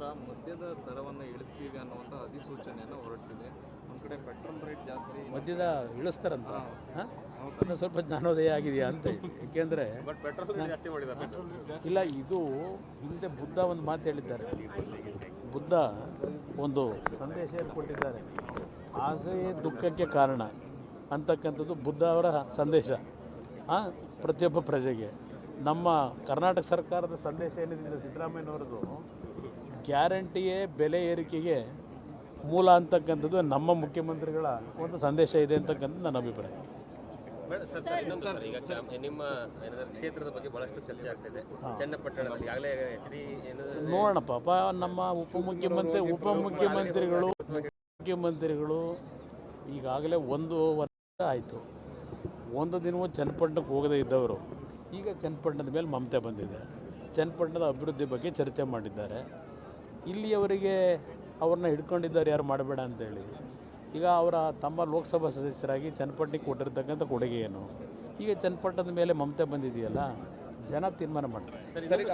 ಸರ್ಕಾರ ಮದ್ಯದ ದರವನ್ನು ಇಳಿಸ್ತೀವಿ ಅನ್ನುವಂಥ ಅಧಿಸೂಚನೆಯನ್ನು ಹೊರಡಿಸಿದೆ. ಒಂದು ಕಡೆ ಪೆಟ್ರೋಲ್ ರೇಟ್ ಜಾಸ್ತಿ, ಮದ್ಯದ ಇಳಿಸ್ತಾರಂತ ಸ್ವಲ್ಪ ಜ್ಞಾನೋದಯ ಆಗಿದೆಯಾ ಅಂತ. ಏಕೆಂದರೆ ಇಲ್ಲ, ಇದು ಹಿಂದೆ ಬುದ್ಧ ಒಂದು ಮಾತು ಹೇಳಿದ್ದಾರೆ. ಬುದ್ಧ ಒಂದು ಸಂದೇಶ ಕೊಟ್ಟಿದ್ದಾರೆ, ಆಸೆಯೇ ದುಃಖಕ್ಕೆ ಕಾರಣ ಅಂತಕ್ಕಂಥದ್ದು ಬುದ್ಧ ಅವರ ಸಂದೇಶ ಪ್ರತಿಯೊಬ್ಬ ಪ್ರಜೆಗೆ. ನಮ್ಮ ಕರ್ನಾಟಕ ಸರ್ಕಾರದ ಸಂದೇಶ ಏನಿದೆ ಸಿದ್ದರಾಮಯ್ಯನವರದು, ಗ್ಯಾರಂಟಿಯೇ ಬೆಲೆ ಏರಿಕೆಗೆ ಮೂಲ ಅಂತಕ್ಕಂಥದ್ದು ನಮ್ಮ ಮುಖ್ಯಮಂತ್ರಿಗಳ ಒಂದು ಸಂದೇಶ ಇದೆ ಅಂತಕ್ಕಂಥದ್ದು ನನ್ನ ಅಭಿಪ್ರಾಯ. ಈಗ ನಿಮ್ಮ ಕ್ಷೇತ್ರದ ಬಗ್ಗೆ ಬಹಳಷ್ಟು ಚರ್ಚೆ ಆಗ್ತಿದೆ. ಚನ್ನಪಟ್ಟಣದಲ್ಲಿ ಈಗಾಗಲೇ ನೋಡೋಣ, ಪಾಪ ನಮ್ಮ ಉಪಮುಖ್ಯಮಂತ್ರಿಗಳು ಈಗಾಗಲೇ 1 ವರ್ಷ ಆಯಿತು. ಒಂದು ದಿನವೂ ಚನ್ನಪಟ್ಟಣಕ್ಕೆ ಹೋಗದೇ ಇದ್ದವರು ಈಗ ಚನ್ನಪಟ್ಟಣದ ಮೇಲೆ ಮಮತೆ ಬಂದಿದೆ. ಚನ್ನಪಟ್ಟಣದ ಅಭಿವೃದ್ಧಿ ಬಗ್ಗೆ ಚರ್ಚೆ ಮಾಡಿದ್ದಾರೆ. ಇಲ್ಲಿಯವರಿಗೆ ಅವ್ರನ್ನ ಹಿಡ್ಕೊಂಡಿದ್ದಾರೆ, ಯಾರು ಮಾಡಬೇಡ ಅಂತೇಳಿ. ಈಗ ಅವರ ತಮ್ಮ ಲೋಕಸಭಾ ಸದಸ್ಯರಾಗಿ ಚನ್ನಪಟ್ಟಣಕ್ಕೆ ಕೊಟ್ಟಿರ್ತಕ್ಕಂಥ ಕೊಡುಗೆ ಏನು? ಈಗ ಚನ್ನಪಟ್ಟಣದ ಮೇಲೆ ಮಮತೆ ಬಂದಿದೆಯಲ್ಲ, ಜನ ತೀರ್ಮಾನ ಮಾಡ್ತಾರೆ.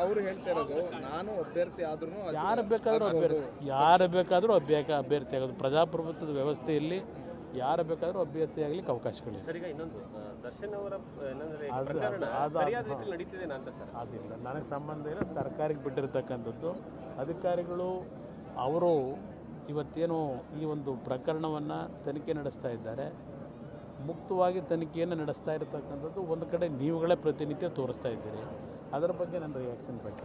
ಅವರು ಹೇಳ್ತಾ ಇರೋದು, ನಾನು ಅಭ್ಯರ್ಥಿ ಆದ್ರೂ ಯಾರು ಬೇಕಾದರೂ ಅಭ್ಯರ್ಥಿ ಆಗೋದು. ಪ್ರಜಾಪ್ರಭುತ್ವದ ವ್ಯವಸ್ಥೆಯಲ್ಲಿ ಯಾರು ಬೇಕಾದರೂ ಅಭ್ಯರ್ಥಿ ಆಗಲಿಕ್ಕೆ ಅವಕಾಶಗಳಿದೆ. ಅದಿಲ್ಲ, ನನಗೆ ಸಂಬಂಧ ಇಲ್ಲ. ಸರ್ಕಾರಕ್ಕೆ ಬಿಟ್ಟಿರ್ತಕ್ಕಂಥದ್ದು. ಅಧಿಕಾರಿಗಳು ಅವರು ಇವತ್ತೇನು ಈ ಒಂದು ಪ್ರಕರಣವನ್ನು ತನಿಖೆ ನಡೆಸ್ತಾ ಇದ್ದಾರೆ. ಮುಕ್ತವಾಗಿ ತನಿಖೆಯನ್ನು ನಡೆಸ್ತಾ ಇರತಕ್ಕಂಥದ್ದು ಒಂದು ಕಡೆ ನೀವುಗಳೇ ಪ್ರತಿನಿತ್ಯ ತೋರಿಸ್ತಾ ಇದ್ದೀರಿ. ಅದರ ಬಗ್ಗೆ ನನ್ನ ರಿಯಾಕ್ಷನ್ ಬಗ್ಗೆ